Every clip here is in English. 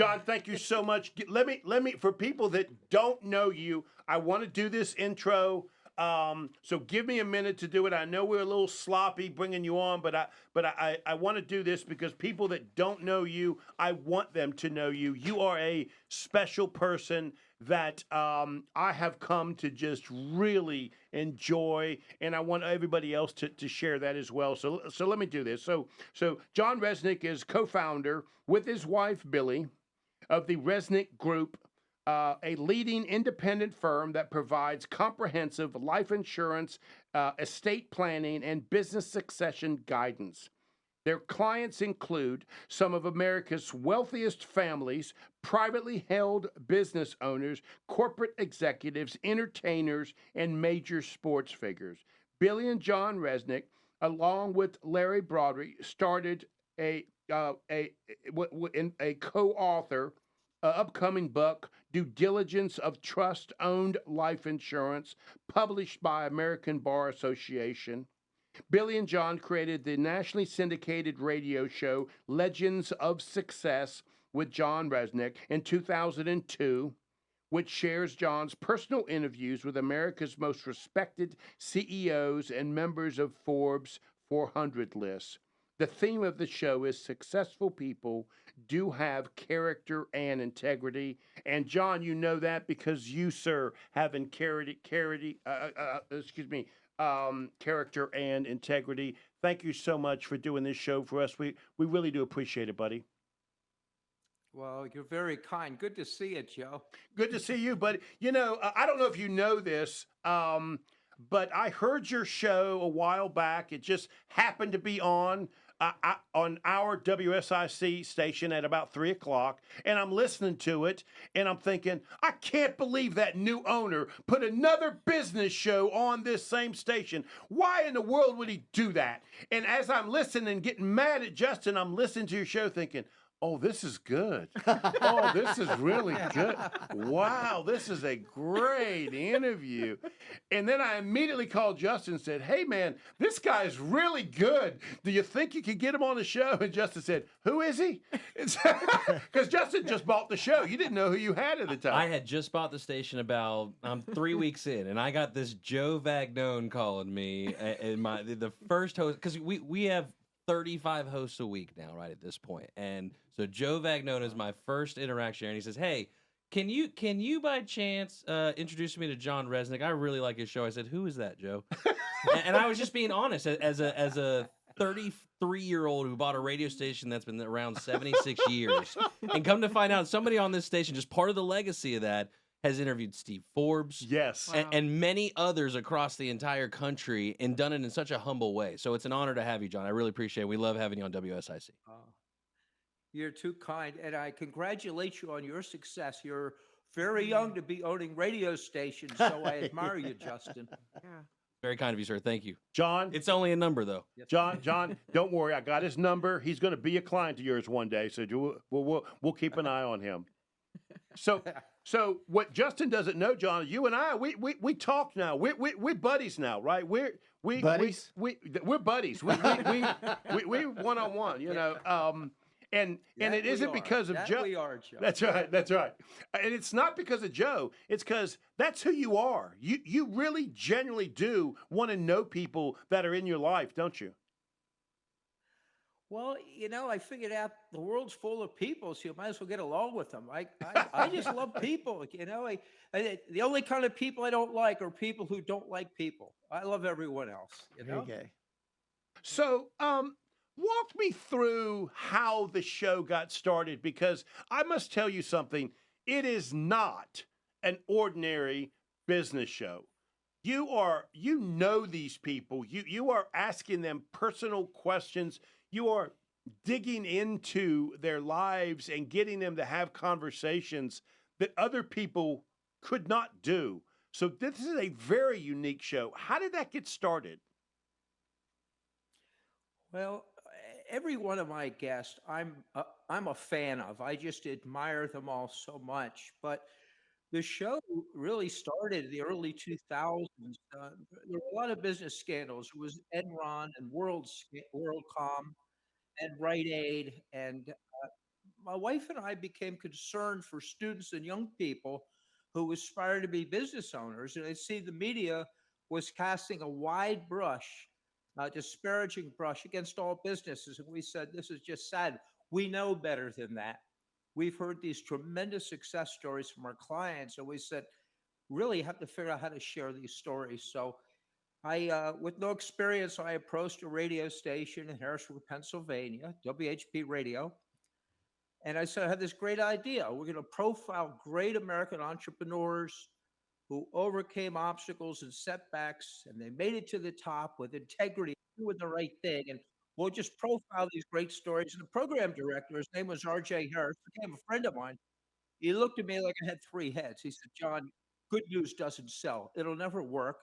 John, thank you so much. Let me for people that don't know you, I want to do this intro. So give me a minute to do it. I know we're a little sloppy bringing you on, but I want to do this because people that don't know you, I want them to know you. You are a special person that I have come to just really enjoy, and I want everybody else to share that as well. So let me do this. So John Resnick is co-founder with his wife Billy of the Resnick Group, a leading independent firm that provides comprehensive life insurance, estate planning, and business succession guidance. Their clients include some of America's wealthiest families, privately held business owners, corporate executives, entertainers, and major sports figures. Billy and John Resnick, along with Larry Broadry, started a co-author upcoming book, Due Diligence of Trust-Owned Life Insurance, published by American Bar Association. Billy and John created the nationally syndicated radio show Legends of Success with John Resnick in 2002, which shares John's personal interviews with America's most respected CEOs and members of Forbes 400 lists. The theme of the show is successful people do have character and integrity. And John, you know that because you, sir, have character and integrity. Thank you so much for doing this show for us. We really do appreciate it, buddy. Well, you're very kind. Good to see you, Joe. Good to see you, buddy. I don't know if you know this, but I heard your show a while back. It just happened to be on our WSIC station at about 3 o'clock, and I'm listening to it, and I'm thinking, I can't believe that new owner put another business show on this same station. Why in the world would he do that? And as I'm listening and getting mad at Justin, I'm listening to your show thinking, oh, this is good. Oh, this is really good. Wow, this is a great interview. And then I immediately called Justin and said, hey, man, this guy's really good. Do you think you could get him on the show? And Justin said, who is he? Because Justin just bought the show. You didn't know who you had at the time. I had just bought the station about 3 weeks in, and I got this Joe Vagnone calling me. And the first host, because we have 35 hosts a week now, right, at this point. And so Joe Vagnone is my first interaction, and he says, hey, can you by chance introduce me to John Resnick? I really like his show. I said, who is that, Joe? and I was just being honest as a 33-year-old who bought a radio station that's been around 76 years. And come to find out, somebody on this station, just part of the legacy of that, has interviewed Steve Forbes, yes, and many others across the entire country, and done it in such a humble way. So it's an honor to have you, John. I really appreciate it. We love having you on WSIC. You're too kind, and I congratulate you on your success. You're very young to be owning radio stations, so I admire you, Justin. Yeah. Very kind of you, sir. Thank you. John, it's only a number, though. John, don't worry. I got his number. He's going to be a client of yours one day, so we'll keep an eye on him. So what Justin doesn't know, John, you and I, we talk now. We're buddies now, right? We're buddies. We're buddies. We one-on-one, you know. And it isn't because of Joe. We are, Joe. That's right. That's right. And it's not because of Joe. It's because that's who you are. You really genuinely do want to know people that are in your life, don't you? Well, you know, I figured out the world's full of people, so you might as well get along with them. I just love people, you know. The only kind of people I don't like are people who don't like people. I love everyone else, you know. Okay. So, walk me through how the show got started, because I must tell you something. It is not an ordinary business show. You know these people. You are asking them personal questions. You are digging into their lives and getting them to have conversations that other people could not do. So this is a very unique show. How did that get started? Well, every one of my guests, I'm a fan of. I just admire them all so much. But the show really started in the early 2000s. There were a lot of business scandals. It was Enron and WorldCom and Rite Aid. And my wife and I became concerned for students and young people who aspire to be business owners, and I see the media was casting a wide brush, disparaging brush against all businesses. And we said, this is just sad. We know better than that. We've heard these tremendous success stories from our clients, and we said, really have to figure out how to share these stories. So with no experience, I approached a radio station in Harrisburg, Pennsylvania, WHP Radio, and I said, I have this great idea. We're going to profile great American entrepreneurs who overcame obstacles and setbacks, and they made it to the top with integrity, doing the right thing. And we'll just profile these great stories. And the program director, his name was R.J. Harris, became a friend of mine. He looked at me like I had three heads. He said, John, good news doesn't sell. It'll never work.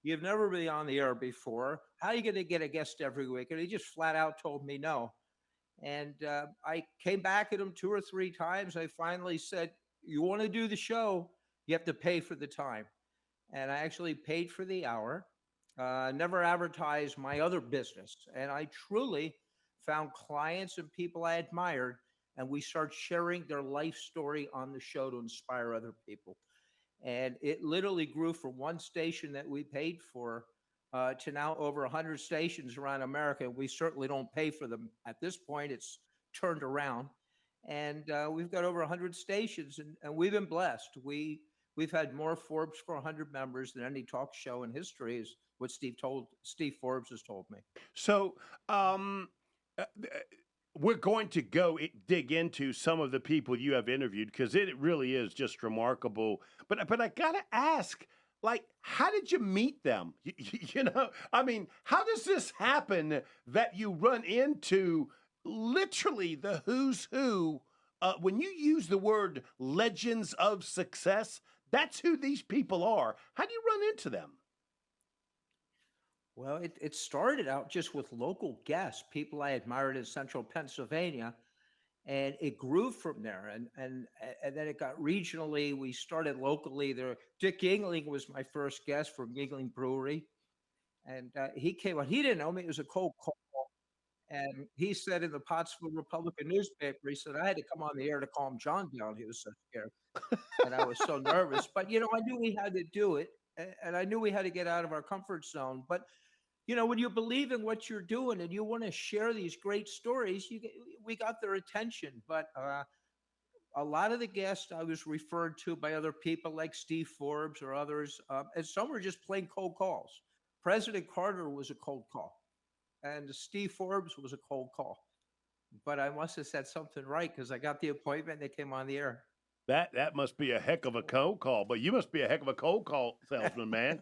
You've never been on the air before. How are you going to get a guest every week? And he just flat out told me no. And I came back at him two or three times. I finally said, you want to do the show, you have to pay for the time. And I actually paid for the hour, never advertised my other business. And I truly found clients and people I admired, and we start sharing their life story on the show to inspire other people. And it literally grew from one station that we paid for to now over 100 stations around America. We certainly don't pay for them at this point. It's turned around, and we've got over 100 stations, and we've been blessed. We've had more Forbes 400 members than any talk show in history, is what Steve Forbes has told me. So, uh, we're going to go dig into some of the people you have interviewed because it really is just remarkable. But I gotta ask, like, how did you meet them? You know, I mean, how does this happen that you run into literally the who's who? When you use the word legends of success, that's who these people are. How do you run into them? Well, it started out just with local guests, people I admired in central Pennsylvania, and it grew from there. And then it got regionally. We started locally. There, Dick Yingling was my first guest from Yingling Brewery, and he came on. He didn't know me. It was a cold call, and he said in the Pottsville Republican newspaper, he said I had to come on the air to calm John down. He was so scared, and I was so nervous. But I knew we had to do it, and I knew we had to get out of our comfort zone. But when you believe in what you're doing and you want to share these great stories, we got their attention. But a lot of the guests I was referred to by other people like Steve Forbes or others, and some were just plain cold calls. President Carter was a cold call, and Steve Forbes was a cold call. But I must have said something right because I got the appointment and they came on the air. That must be a heck of a cold call, but you must be a heck of a cold call salesman, man.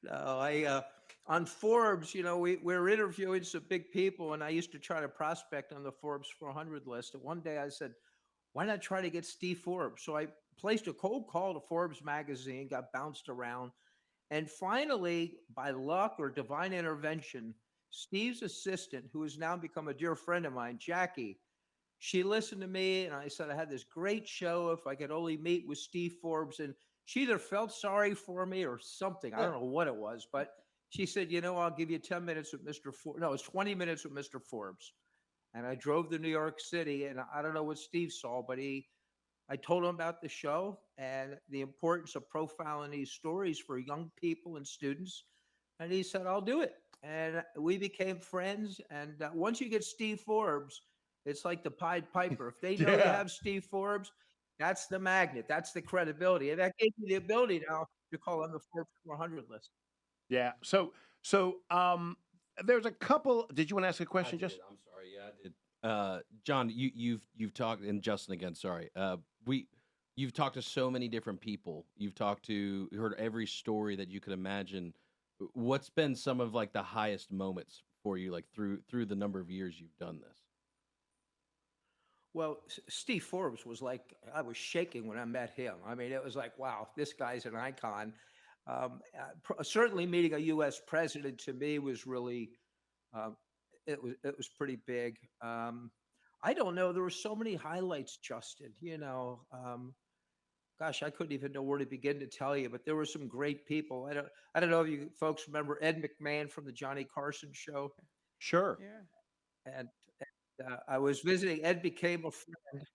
No, on Forbes, we're interviewing some big people, and I used to try to prospect on the Forbes 400 list. And one day I said, why not try to get Steve Forbes? So I placed a cold call to Forbes magazine, got bounced around. And finally, by luck or divine intervention, Steve's assistant, who has now become a dear friend of mine, Jackie, she listened to me, and I said I had this great show if I could only meet with Steve Forbes. And she either felt sorry for me or something. I don't know what it was, but she said, I'll give you 10 minutes with Mr. Forbes. No, it was 20 minutes with Mr. Forbes. And I drove to New York City, and I don't know what Steve saw, but I told him about the show and the importance of profiling these stories for young people and students. And he said, I'll do it. And we became friends. And once you get Steve Forbes, it's like the Pied Piper. If they know you Yeah. have Steve Forbes, that's the magnet. That's the credibility. And that gave me the ability now to call on the Forbes 400 list. Yeah. So, there's a couple. Did you want to ask a I question? did. Just I'm sorry. Yeah, I did. John, you've talked, and Justin again. Sorry. You've talked to so many different people. Heard every story that you could imagine. What's been some of like the highest moments for you, like through the number of years you've done this? Well, Steve Forbes was like, I was shaking when I met him. I mean, it was like, wow, this guy's an icon. Certainly meeting a U.S. president to me was really, um, it was pretty big. I don't know. There were so many highlights, Justin. Gosh, I couldn't even know where to begin to tell you. But there were some great people. I don't know if you folks remember Ed McMahon from the Johnny Carson show, sure. and I was visiting. Ed became a friend,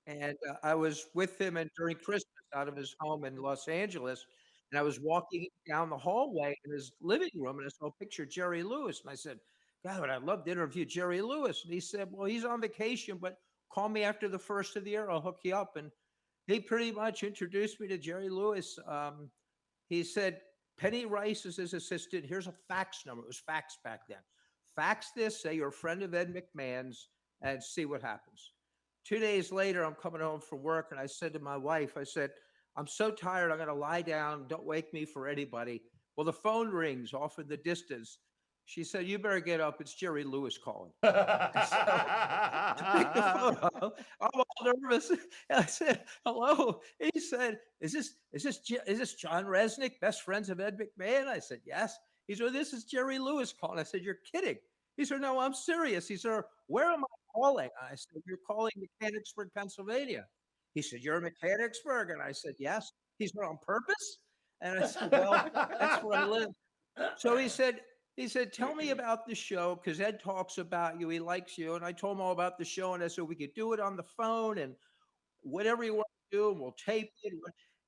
and I was with him and during Christmas out of his home in Los Angeles, and I was walking down the hallway in his living room, and I saw a picture of Jerry Lewis, and I said, "God, I'd love to interview Jerry Lewis." And he said, "Well, he's on vacation, but call me after the first of the year. I'll hook you up." And he pretty much introduced me to Jerry Lewis. He said, "Penny Rice is his assistant. Here's a fax number." It was fax back then. Fax this, say you're a friend of Ed McMahon's, and see what happens. 2 days later, I'm coming home from work, and I said to my wife, I said, "I'm so tired. I'm going to lie down. Don't wake me for anybody." Well, the phone rings off in the distance. She said, "You better get up. It's Jerry Lewis calling." So I picked the phone up. I'm all nervous. I said, "Hello." He said, is this John Resnick, best friends of Ed McMahon?" I said, "Yes." He said, "This is Jerry Lewis calling." I said, "You're kidding." He said, "No, I'm serious." He said, "Where am I calling?" I said, "You're calling Mechanicsburg, Pennsylvania." He said, "You're in Mechanicsburg?" And I said, "Yes." He said, "On purpose?" And I said, "Well, that's where I live." So he said, "Tell me about the show because Ed talks about you. He likes you." And I told him all about the show, and I said we could do it on the phone and whatever you want to do, and we'll tape it. And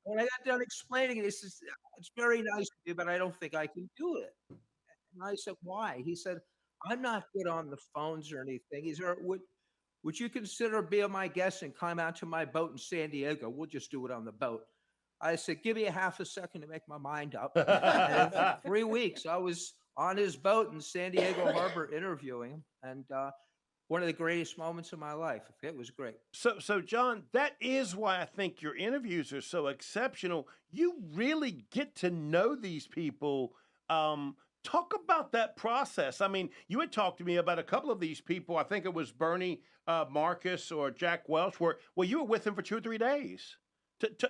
when I got done explaining it, he says, "It's very nice of you, but I don't think I can do it." And I said, "Why?" He said, "I'm not good on the phones or anything." He said, "Would you consider being my guest and come out to my boat in San Diego? We'll just do it on the boat." I said, "Give me a half a second to make my mind up." And in 3 weeks, I was on his boat in San Diego Harbor interviewing him. And one of the greatest moments of my life. It was great. So John, that is why I think your interviews are so exceptional. You really get to know these people. Talk about that process. I mean, you had talked to me about a couple of these people. I think it was Bernie Marcus or Jack Welch, where you were with him for 2 or 3 days.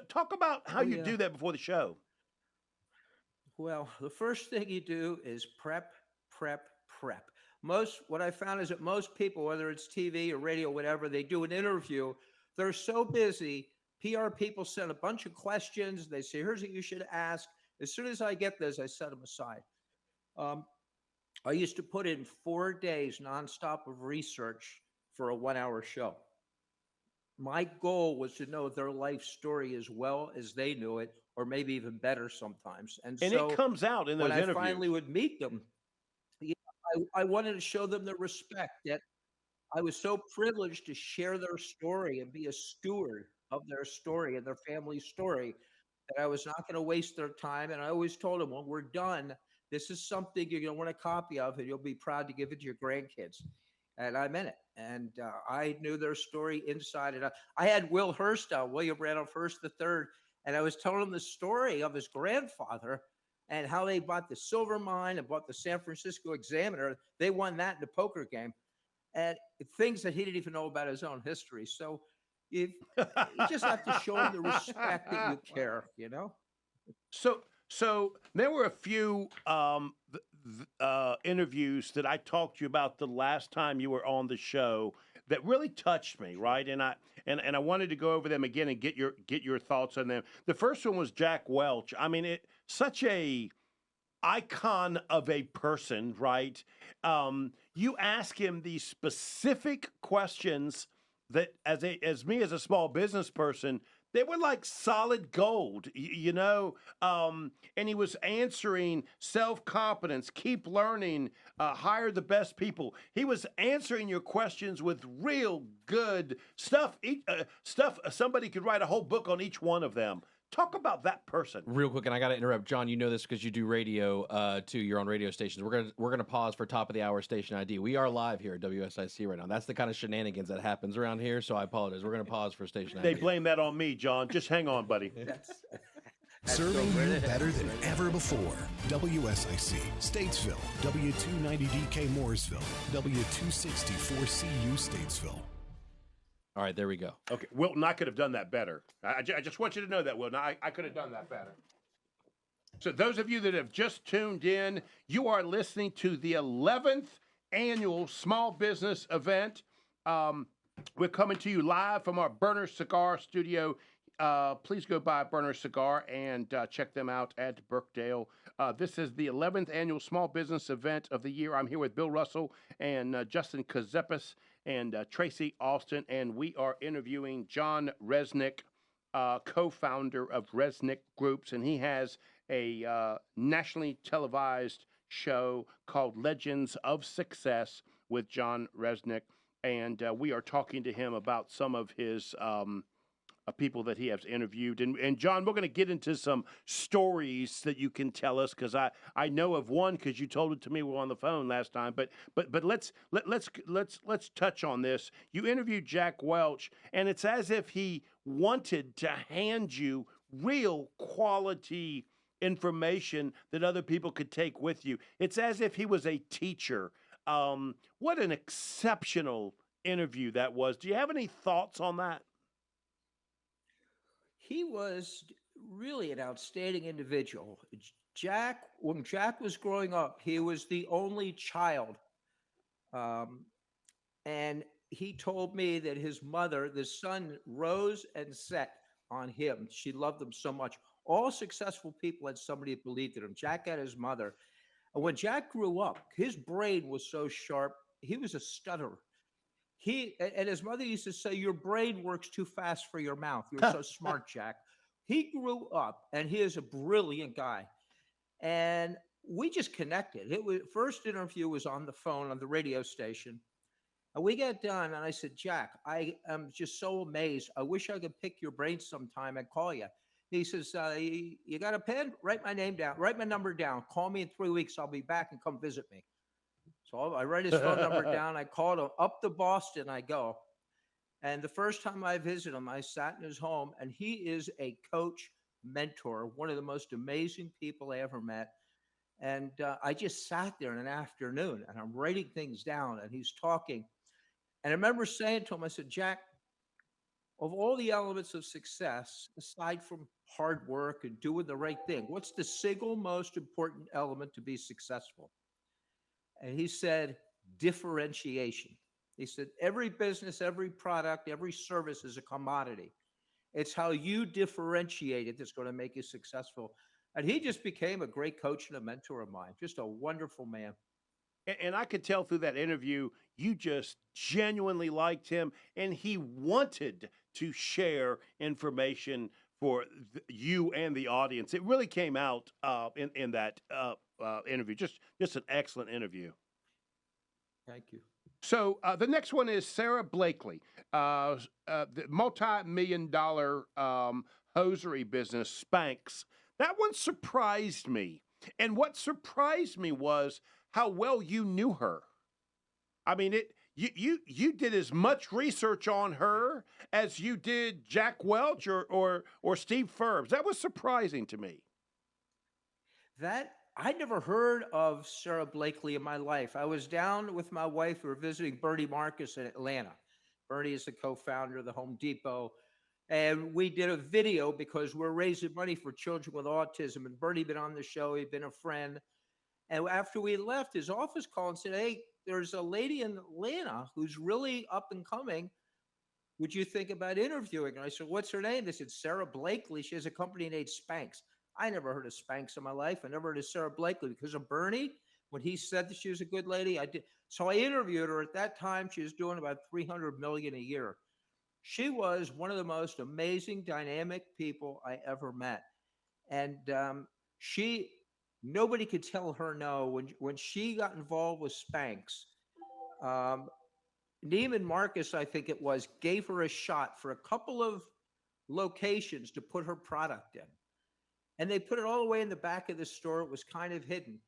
Talk about how Oh, you yeah. do that before the show. Well, the first thing you do is prep, prep, prep. What I found is that most people, whether it's TV or radio, whatever, they do an interview. They're so busy. PR people send a bunch of questions. They say, "Here's what you should ask." As soon as I get those, I set them aside. Um, I used to put in 4 days nonstop of research for a 1 hour show. My goal was to know their life story as well as they knew it, or maybe even better sometimes. And And it so comes out in when those I finally interviews. would meet them, yeah, I wanted to show them the respect that I was so privileged to share their story and be a steward of their story and their family story that I was not going to waste their time. And I always told them, when we're done, this is something you're going to want a copy of, and you'll be proud to give it to your grandkids. And I meant it. And I knew their story inside and out. I had Will Hurst on, William Randolph Hearst III, and I was telling him the story of his grandfather and how they bought the silver mine and bought the San Francisco Examiner. They won that in the poker game, and things that he didn't even know about his own history. So if you just have to show him the respect that you care, you know? So there were a few interviews that I talked to you about the last time you were on the show that really touched me, right? And I wanted to go over them again and get your thoughts on them. The first one was Jack Welch. I mean, such a icon of a person, right? You ask him these specific questions that, as me as a small business person, they were like solid gold, And he was answering self confidence, keep learning, hire the best people. He was answering your questions with real good stuff. Stuff somebody could write a whole book on each one of them. Talk about that person. Real quick, and I got to interrupt, John. You know this because you do radio too. You're on radio stations. We're gonna pause for top of the hour station ID. We are live here at WSIC right now. That's the kind of shenanigans that happens around here. So I apologize. We're gonna pause for station They ID. blame that on me, John. Just hang on, buddy. Serving you better than ever before. WSIC, Statesville, W290DK Mooresville, W264CU Statesville. All right, there we go. Okay, Wilton, I could have done that better. I just want you to know that, Wilton. I could have done that better. So those of you that have just tuned in, you are listening to the 11th annual small business event. We're coming to you live from our Burner Cigar Studio please go by Burner Cigar and check them out at Brookdale. This is the 11th annual small business event of the year. I'm here with Bill Russell and Justin Kazepis and Tracy Austin, and we are interviewing John Resnick, co-founder of Resnick Groups, and he has a nationally televised show called Legends of Success with John Resnick, and we are talking to him about some of his people that he has interviewed. And John, we're going to get into some stories that you can tell us, because I know of one because you told it to me. We were on the phone last time. But let's touch on this. You interviewed Jack Welch, and it's as if he wanted to hand you real quality information that other people could take with you. It's as if he was a teacher. What an exceptional interview that was. Do you have any thoughts on that? He was really an outstanding individual. When Jack was growing up, he was the only child. And he told me that his mother, the sun rose and set on him. She loved him so much. All successful people had somebody that believed in him. Jack had his mother. And when Jack grew up, his brain was so sharp, he was a stutterer. And his mother used to say, "Your brain works too fast for your mouth. You're so smart, Jack." He grew up, and he is a brilliant guy. And we just connected. First interview was on the phone on the radio station. And we got done, and I said, "Jack, I am just so amazed. I wish I could pick your brain sometime and call you." He says, "You got a pen? Write my name down. Write my number down. Call me in 3 weeks. I'll be back and come visit me." So I write his phone number down. I called him up to Boston. I go. And the first time I visited him, I sat in his home, and he is a coach, mentor, one of the most amazing people I ever met. And I just sat there in an afternoon, and I'm writing things down, and he's talking. And I remember saying to him, I said, "Jack, of all the elements of success, aside from hard work and doing the right thing, what's the single most important element to be successful?" And he said, "Differentiation." He said, "Every business, every product, every service is a commodity. It's how you differentiate it that's going to make you successful." And he just became a great coach and a mentor of mine. Just a wonderful man. And I could tell through that interview, you just genuinely liked him, and he wanted to share information for you and the audience. It really came out in that interview. Just an excellent interview. Thank you. So the next one is Sara Blakely, the multi-million-dollar hosiery business, Spanx. That one surprised me. And what surprised me was how well you knew her. I mean, you did as much research on her as you did Jack Welch or Steve Forbes. That was surprising to me. I'd never heard of Sara Blakely in my life. I was down with my wife. We were visiting Bernie Marcus in Atlanta. Bernie is the co-founder of the Home Depot. And we did a video because we're raising money for children with autism. And Bernie had been on the show. He'd been a friend. And after we left, his office called and said, "Hey, there's a lady in Atlanta who's really up and coming. Would you think about interviewing her?" I said, "What's her name?" They said, "Sara Blakely. She has a company named Spanx." I never heard of Spanx in my life. I never heard of Sara Blakely because of Bernie. When he said that she was a good lady, I did. So I interviewed her. At that time, she was doing about $300 million a year. She was one of the most amazing, dynamic people I ever met. And nobody could tell her no. When she got involved with Spanx, Neiman Marcus, I think it was, gave her a shot for a couple of locations to put her product in. And they put it all the way in the back of the store. It was kind of hidden.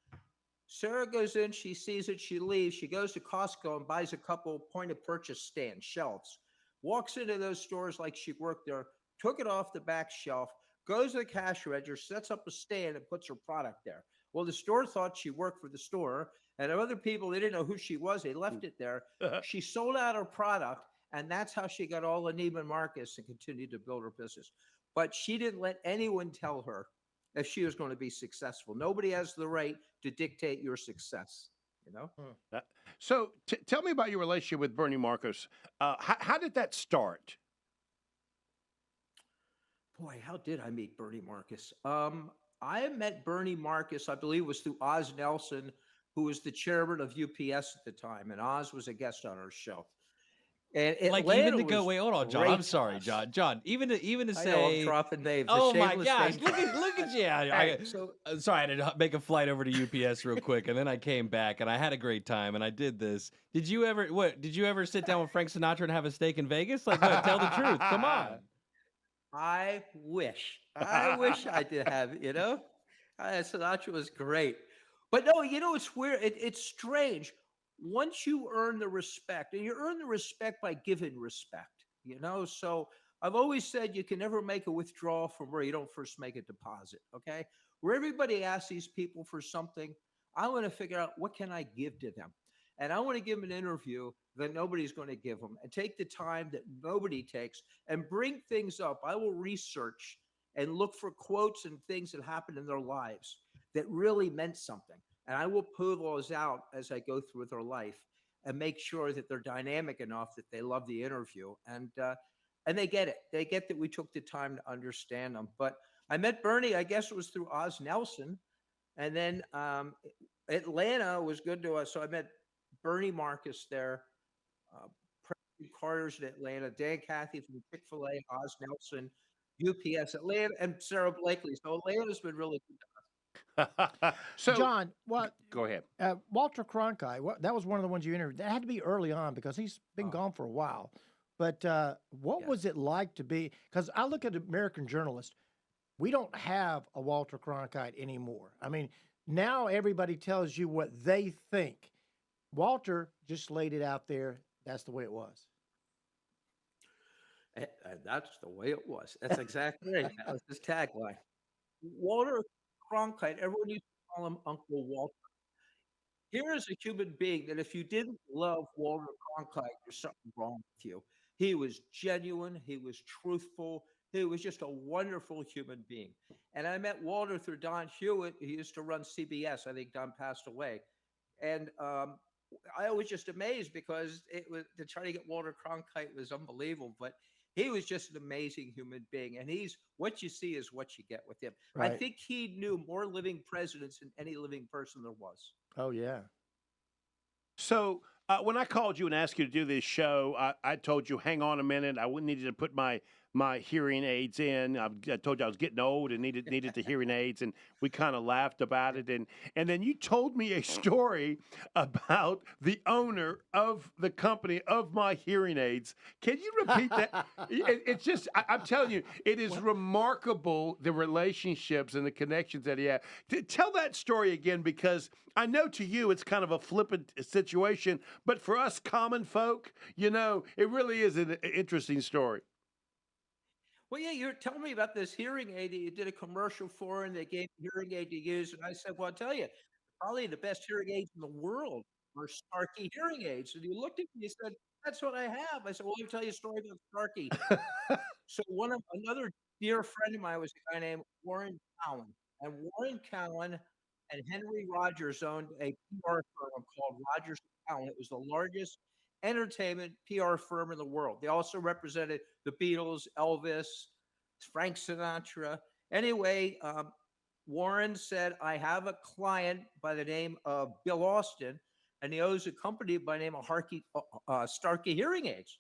Sara goes in, she sees it, she leaves. She goes to Costco and buys a couple point-of-purchase stands, shelves. Walks into those stores like she worked there, took it off the back shelf, goes to the cash register, sets up a stand, and puts her product there. Well, the store thought she worked for the store, and other people, they didn't know who she was. They left it there. She sold out her product, and that's how she got all of Neiman Marcus and continued to build her business. But she didn't let anyone tell her if she was going to be successful. Nobody has the right to dictate your success, you know? So tell me about your relationship with Bernie Marcus. How did that start? Boy, how did I meet Bernie Marcus? I met Bernie Marcus, I believe, was through Oz Nelson, who was the chairman of UPS at the time, and Oz was a guest on our show. And Like even Atlanta to go, was wait, hold on, John. I'm great to sorry, us. John. Even to I know I'm say, dropping names. The oh my shameless gosh, name. look at you. Hey, so Sorry, I had to make a flight over to UPS real quick, and then I came back, and I had a great time, and I did this. Did you ever sit down with Frank Sinatra and have a steak in Vegas? Like, what? Tell the truth. Come on. I wish I did have, Sinatra was great. But no, it's weird. It's strange. Once you earn the respect, and you earn the respect by giving respect, So I've always said you can never make a withdrawal from where you don't first make a deposit. Okay. Where everybody asks these people for something, I want to figure out what can I give to them. And I want to give them an interview that nobody's going to give them and take the time that nobody takes and bring things up. I will research and look for quotes and things that happened in their lives that really meant something. And I will pull those out as I go through their life and make sure that they're dynamic enough that they love the interview. And they get it. They get that we took the time to understand them. But I met Bernie, I guess it was through Oz Nelson. And then Atlanta was good to us. So I met Bernie Marcus there, President Carter's in Atlanta, Dan Cathy from Chick-fil-A, Oz Nelson, UPS Atlanta, and Sara Blakely. So Atlanta's been really good. So, John, what? go ahead. Walter Cronkite, that was one of the ones you interviewed. That had to be early on because he's been gone for a while. But what was it like to be? Because I look at American journalists, we don't have a Walter Cronkite anymore. I mean, now everybody tells you what they think. Walter just laid it out there. That's the way it was. And that's the way it was. That's exactly right. That was his tagline. Walter Cronkite, everyone used to call him Uncle Walter. Here is a human being that if you didn't love Walter Cronkite, there's something wrong with you. He was genuine. He was truthful. He was just a wonderful human being. And I met Walter through Don Hewitt. He used to run CBS. I think Don passed away. And I was just amazed because it was to try to get Walter Cronkite was unbelievable. But he was just an amazing human being. And he's what you see is what you get with him. Right. I think he knew more living presidents than any living person there was. Oh, yeah. So when I called you and asked you to do this show, I told you, hang on a minute. I needed to put my hearing aids in. I told you I was getting old and needed the hearing aids, and we kind of laughed about it. And then you told me a story about the owner of the company of my hearing aids. Can you repeat that? It's just, I'm telling you, it is remarkable the relationships and the connections that he had. Tell that story again, because I know to you it's kind of a flippant situation, but for us common folk, it really is an interesting story. Well, yeah, you're telling me about this hearing aid that you did a commercial for, and they gave me hearing aid to use. And I said, well, I'll tell you, probably the best hearing aids in the world are Starkey hearing aids. And you looked at me and said, that's what I have. I said, well, let me tell you a story about Starkey. So another dear friend of mine was a guy named Warren Cowan. And Warren Cowan and Henry Rogers owned a PR firm called Rogers & Cowan. It was the largest entertainment PR firm in the world. They also represented the Beatles, Elvis, Frank Sinatra. Anyway, Warren said, I have a client by the name of Bill Austin, and he owns a company by the name of Starkey Hearing Aids.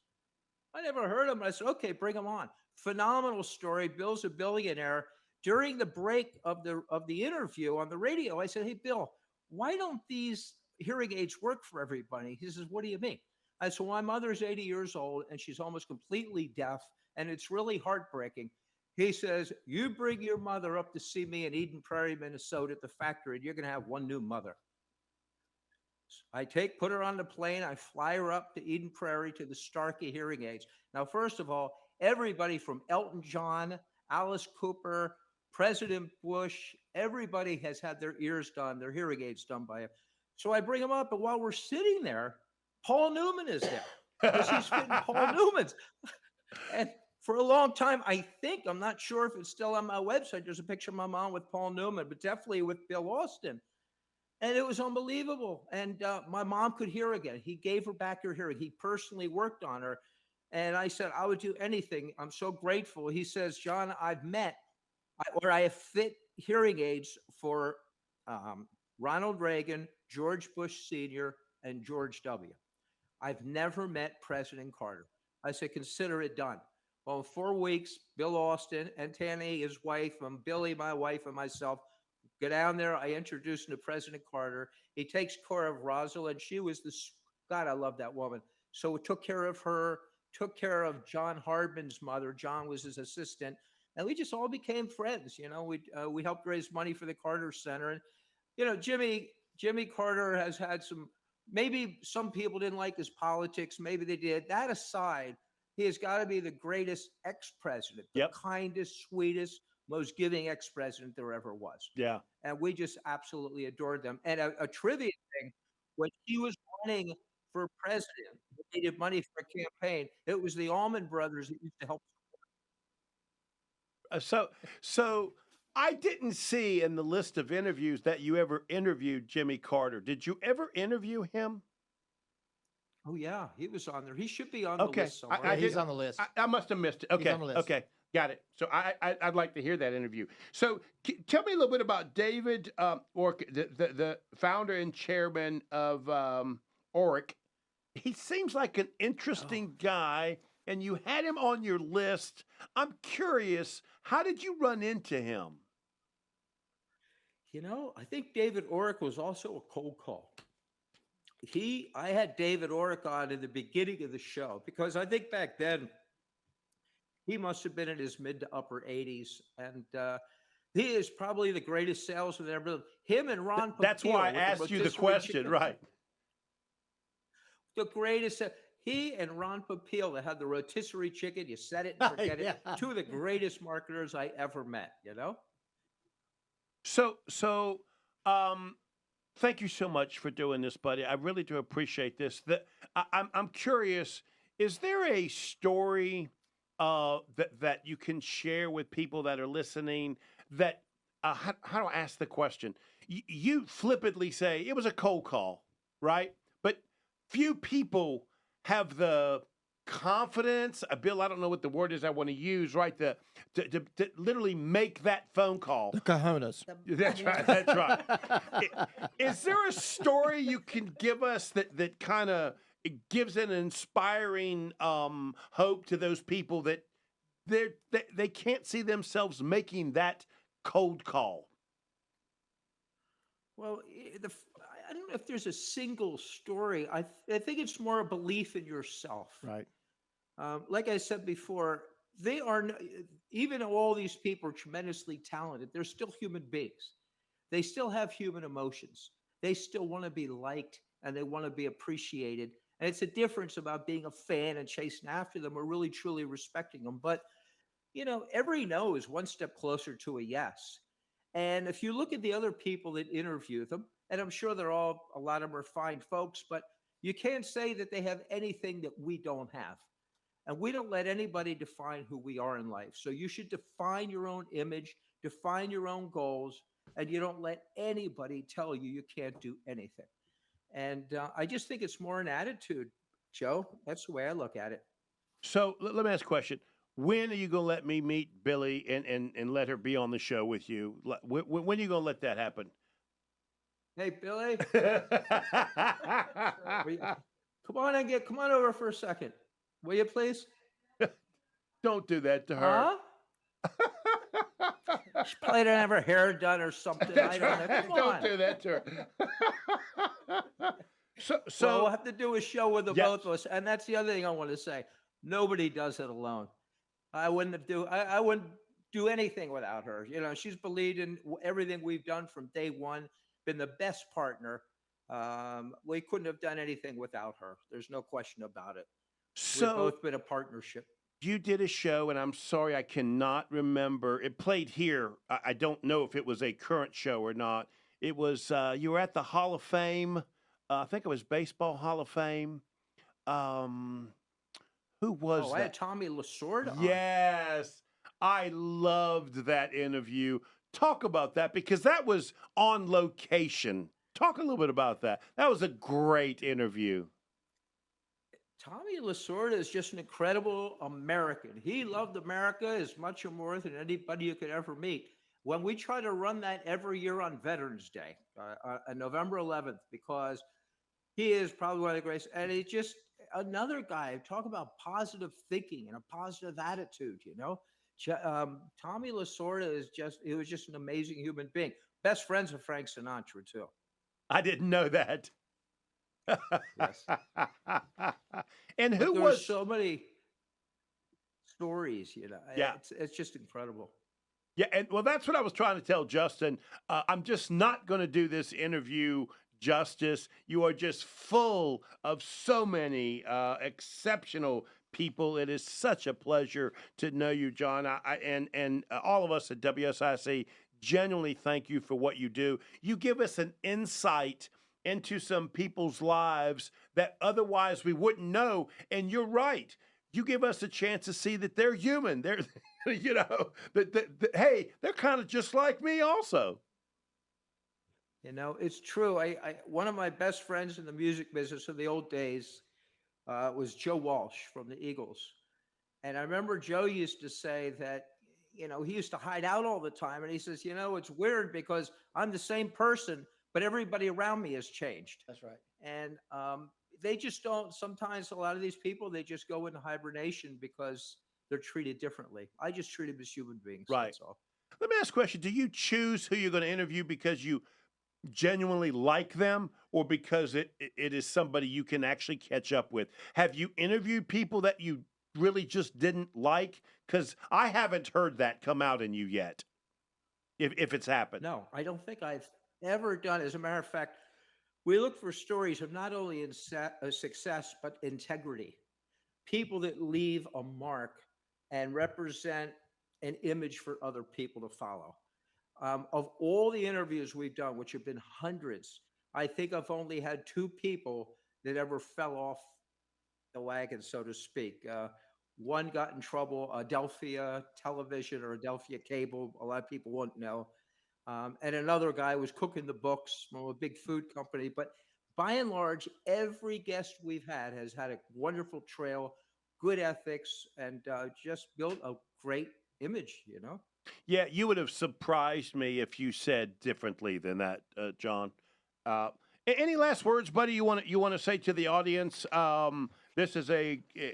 I never heard of him. I said, okay, bring him on. Phenomenal story. Bill's a billionaire. During the break of the interview on the radio, I said, hey, Bill, why don't these hearing aids work for everybody? He says, what do you mean? I said, well, my mother's 80 years old and she's almost completely deaf, and it's really heartbreaking. He says, you bring your mother up to see me in Eden Prairie, Minnesota at the factory, and you're going to have one new mother. I put her on the plane. I fly her up to Eden Prairie to the Starkey hearing aids. Now, first of all, everybody from Elton John, Alice Cooper, President Bush, everybody has had their ears done, their hearing aids done by him. So I bring him up, and while we're sitting there, Paul Newman is there because he's fitting Paul Newman's. And for a long time, I'm not sure if it's still on my website. There's a picture of my mom with Paul Newman, but definitely with Bill Austin. And it was unbelievable. And my mom could hear again. He gave her back her hearing. He personally worked on her. And I said, I would do anything. I'm so grateful. He says, John, I have fit hearing aids for Ronald Reagan, George Bush Sr., and George W. I've never met President Carter. I said, consider it done. Well, in 4 weeks, Bill Austin and Tanny, his wife, and Billy, my wife, and myself go down there. I introduced him to President Carter. He takes care of Rosalind. She was God, I love that woman. So we took care of her, took care of John Hardman's mother. John was his assistant. And we just all became friends. We helped raise money for the Carter Center. And, Jimmy Carter has had maybe some people didn't like his politics. Maybe they did. That aside, he has got to be the greatest ex-president, the kindest, sweetest, most giving ex-president there ever was. Yeah. And we just absolutely adored them. And a trivia thing, when he was running for president, he needed money for a campaign. It was the Allman Brothers that used to help. So I didn't see in the list of interviews that you ever interviewed Jimmy Carter. Did you ever interview him? Oh, yeah, he was on there. He should be on the list somewhere. He's on the list. I must have missed it. Okay, He's on the list. Okay, got it. So I'd like to hear that interview. So tell me a little bit about David Ork, the founder and chairman of Ork. He seems like an interesting guy, and you had him on your list. I'm curious, how did you run into him? I think David Orrick was also a cold call. I had David Orrick on in the beginning of the show because I think back then he must have been in his mid to upper 80s, and he is probably the greatest salesman ever. Him and Ron. That's Popeil why I asked you the question, right? The greatest. He and Ron Popeil that had the rotisserie chicken. You said it and forget it. Two of the greatest marketers I ever met. So, thank you so much for doing this, buddy. I really do appreciate this. I'm curious. Is there a story that you can share with people that are listening? That how do I ask the question? You flippantly say it was a cold call, right? But few people have the confidence, Bill, I don't know what the word is I want to use, right? To literally make that phone call. The cojones. That's right. That's right. Is there a story you can give us that kind of gives an inspiring hope to those people that they can't see themselves making that cold call? Well, I don't know if there's a single story. I think it's more a belief in yourself. Right. Like I said before, even though all these people are tremendously talented, they're still human beings. They still have human emotions. They still want to be liked and they want to be appreciated. And it's a difference about being a fan and chasing after them or really truly respecting them. But, every no is one step closer to a yes. And if you look at the other people that interview them, and I'm sure a lot of them are fine folks, but you can't say that they have anything that we don't have. And we don't let anybody define who we are in life. So you should define your own image, define your own goals, and you don't let anybody tell you can't do anything. And I just think it's more an attitude, Joe. That's the way I look at it. So let me ask a question. When are you going to let me meet Billy and let her be on the show with you? When are you going to let that happen? Hey, Billy. Come on over for a second. Will you please? Don't do that to her. She probably didn't have her hair done or something. That's I don't know. right. Come Don't on. do that to her. So well, we'll have to do a show with the both of us. And that's the other thing I want to say. Nobody does it alone. I wouldn't do anything without her. She's believed in everything we've done from day one, been the best partner. We couldn't have done anything without her. There's no question about it. So we've both been a partnership. You did a show, and I'm sorry I cannot remember. It played here. I don't know if it was a current show or not. It was you were at the Hall of Fame. I think it was Baseball Hall of Fame. Who was that? I had Tommy Lasorda on. Yes. I loved that interview. Talk about that because that was on location. Talk a little bit about that. That was a great interview. Tommy Lasorda is just an incredible American. He loved America as much or more than anybody you could ever meet. When we try to run that every year on Veterans Day, on November 11th, because he is probably one of the greatest, and he's just another guy. Talk about positive thinking and a positive attitude. Tommy Lasorda he was just an amazing human being. Best friends with Frank Sinatra too. I didn't know that. Yes. And But who there was? are so many stories. Yeah. It's just incredible. Yeah, and well, that's what I was trying to tell Justin. I'm just not going to do this interview justice. You are just full of so many exceptional people. It is such a pleasure to know you, John. And all of us at WSIC genuinely thank you for what you do. You give us an insight into some people's lives that otherwise we wouldn't know. And you're right. You give us a chance to see that they're human. They're, hey, they're kind of just like me also. It's true. One of my best friends in the music business in the old days was Joe Walsh from the Eagles. And I remember Joe used to say that, he used to hide out all the time. And he says, it's weird because I'm the same person, but everybody around me has changed. That's right. And they just don't, sometimes a lot of these people, they just go into hibernation because they're treated differently. I just treat them as human beings. Right. That's all. Let me ask a question. Do you choose who you're going to interview because you genuinely like them or because it is somebody you can actually catch up with? Have you interviewed people that you really just didn't like? Because I haven't heard that come out in you yet, if it's happened. No, I don't think I've ever done. As a matter of fact, we look for stories of not only success, but integrity. People that leave a mark and represent an image for other people to follow. Of all the interviews we've done, which have been hundreds, I think I've only had 2 people that ever fell off the wagon, so to speak. One got in trouble, Adelphia Television or Adelphia Cable, a lot of people won't know. And another guy was cooking the books from a big food company. But by and large, every guest we've had has had a wonderful trail, good ethics, and just built a great image, Yeah, you would have surprised me if you said differently than that, John. Any last words, buddy? You want to say to the audience? This is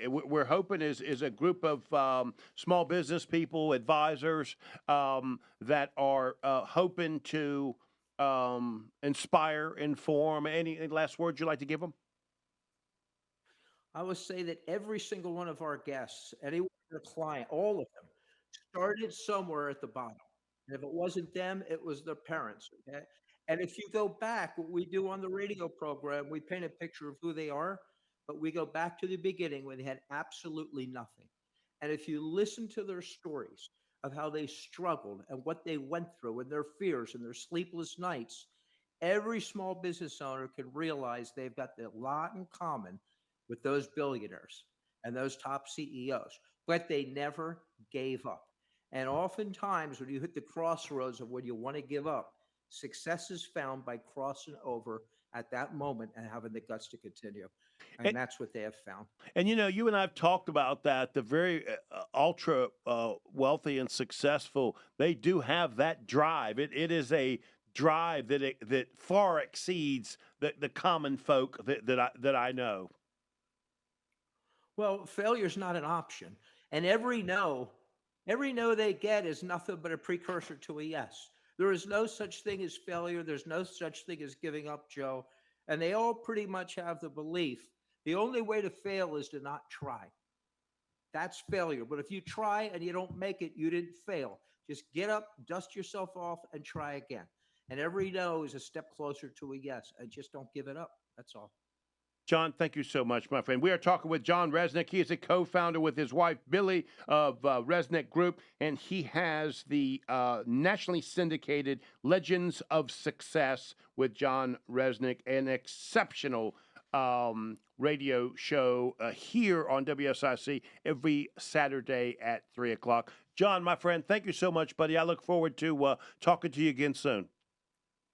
we're hoping is a group of small business people, advisors that are hoping to inspire, inform. Any last words you'd like to give them? I would say that every single one of our guests, any client, all of them, started somewhere at the bottom. And if it wasn't them, it was their parents. Okay? And if you go back, what we do on the radio program, we paint a picture of who they are, but we go back to the beginning when they had absolutely nothing. And if you listen to their stories of how they struggled and what they went through and their fears and their sleepless nights, every small business owner can realize they've got a lot in common with those billionaires and those top CEOs, but they never gave up. And oftentimes when you hit the crossroads of when you want to give up, success is found by crossing over at that moment and having the guts to continue. And that's what they have found. And you and I have talked about that. The very ultra wealthy and successful, they do have that drive. It is a drive that far exceeds the common folk that I know. Well, failure is not an option, and every no they get is nothing but a precursor to a yes. There is no such thing as failure. There's no such thing as giving up, Joe. And they all pretty much have the belief the only way to fail is to not try. That's failure. But if you try and you don't make it, you didn't fail. Just get up, dust yourself off, and try again. And every no is a step closer to a yes. And just don't give it up. That's all. John, thank you so much, my friend. We are talking with John Resnick. He is a co-founder with his wife, Billy, of Resnick Group, and he has the nationally syndicated Legends of Success with John Resnick, an exceptional radio show here on WSIC every Saturday at 3 o'clock. John, my friend, thank you so much, buddy. I look forward to talking to you again soon.